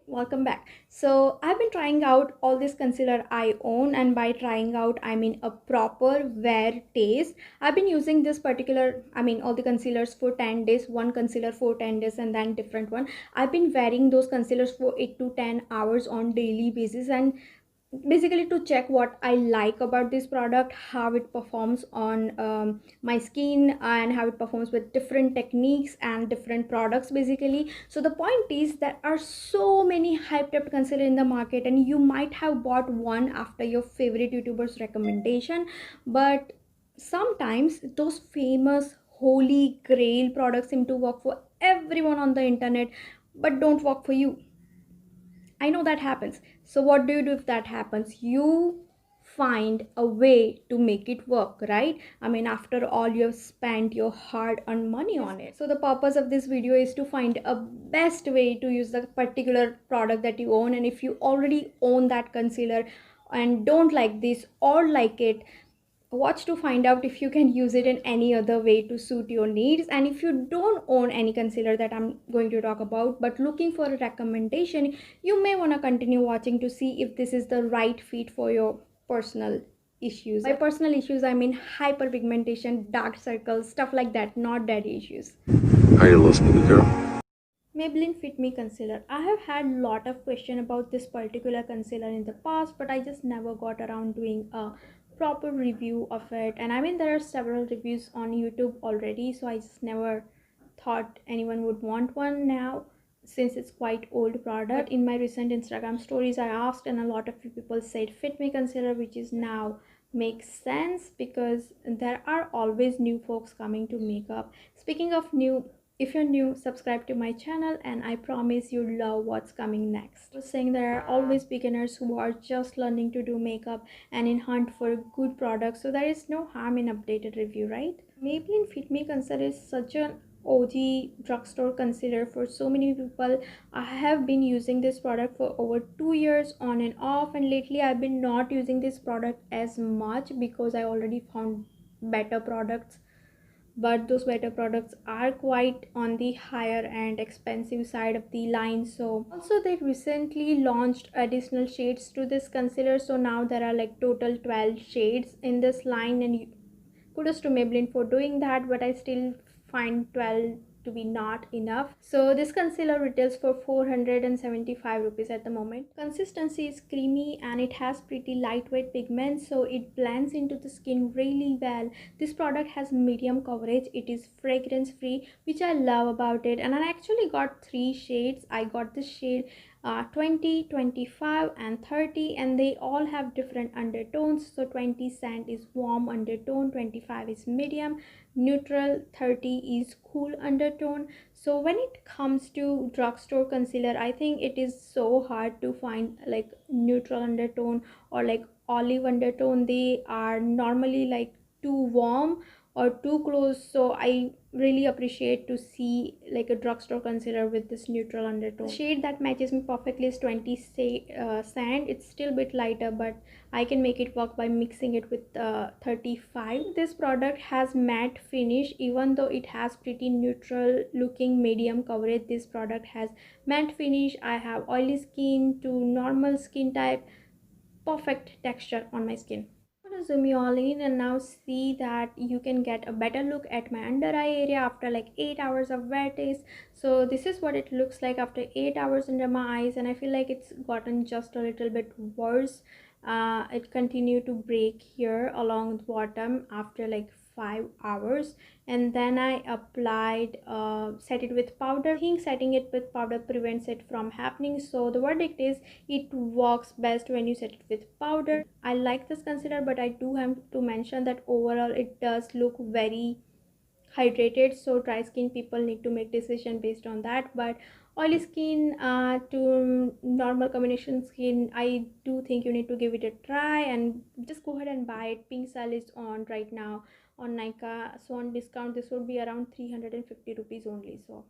Welcome back. So I've been trying out all this concealer I own, and by trying out I mean a proper wear taste. I've been using this particular, all the concealers for 10 days, one concealer for 10 days and then different one. I've been wearing those concealers for 8 to 10 hours on daily basis, and basically to check what I like about this product, how it performs on my skin, and how it performs with different techniques and different products basically. So the point is, there are so many hyped up concealer in the market, and you might have bought one after your favorite YouTuber's recommendation, but sometimes those famous holy grail products seem to work for everyone on the internet but don't work for you. I know that happens. So what do you do if that happens? You find a way to make it work, right? After all, you have spent your hard-earned money on it. So the purpose of this video is to find a best way to use the particular product that you own. And if you already own that concealer and don't like this or like it, watch to find out if you can use it in any other way to suit your needs. And if you don't own any concealer that I'm going to talk about but looking for a recommendation, you may want to continue watching to see if this is the right fit for your personal issues. By personal issues, I mean hyperpigmentation, dark circles, stuff like that, not daddy issues. Are you listening, girl? Maybelline Fit Me Concealer. I have had a lot of question about this particular concealer in the past, but I just never got around doing a proper review of it. And there are several reviews on YouTube already, so I just never thought anyone would want one now, since it's quite old product. In my recent Instagram stories, I asked, and a lot of people said Fit Me Concealer, which is now makes sense because there are always new folks coming to makeup. Speaking of new, if you're new, subscribe to my channel and I promise you'll love what's coming next. I was saying there are always beginners who are just learning to do makeup and in hunt for good products, so there is no harm in updated review, right? Maybelline Fit Me Concealer is such an OG drugstore concealer for so many people. I have been using this product for over 2 years on and off, and lately I've been not using this product as much because I already found better products, but those better products are quite on the higher and expensive side of the line. So also they recently launched additional shades to this concealer, so now there are like total 12 shades in this line, and kudos to Maybelline for doing that, but I still find 12 to be not enough. So this concealer retails for 475 rupees at the moment. Consistency is creamy and it has pretty lightweight pigments, so it blends into the skin really well. This product has medium coverage, it is fragrance free, which I love about it, and I actually got 3 shades. I got this shade 20, 25 and 30, and they all have different undertones. So 20 sand is warm undertone, 25 is medium neutral, 30 is cool undertone. So when it comes to drugstore concealer, I think it is so hard to find like neutral undertone or like olive undertone. They are normally like too warm or too close, so I really appreciate to see like a drugstore concealer with this neutral undertone. The shade that matches me perfectly is 20 sand. It's still a bit lighter, but I can make it work by mixing it with 35. This product has matte finish, even though it has pretty neutral looking medium coverage. This product has matte finish. I have oily skin to normal skin type, perfect texture on my skin. I'm gonna zoom you all in and now see that you can get a better look at my under eye area after like 8 hours of wear test. So this is what it looks like after 8 hours under my eyes, and I feel like it's gotten just a little bit worse. It continued to break here along the bottom after like 5 hours, and then I applied set it with powder. I think setting it with powder prevents it from happening, so the verdict is it works best when you set it with powder. I like this concealer, but I do have to mention that overall it does look very hydrated, so dry skin people need to make decision based on that, but oily skin to normal combination skin, I do think you need to give it a try and just go ahead and buy it. Pink sale is on right now on Nika, so on discount this would be around 350 rupees only. So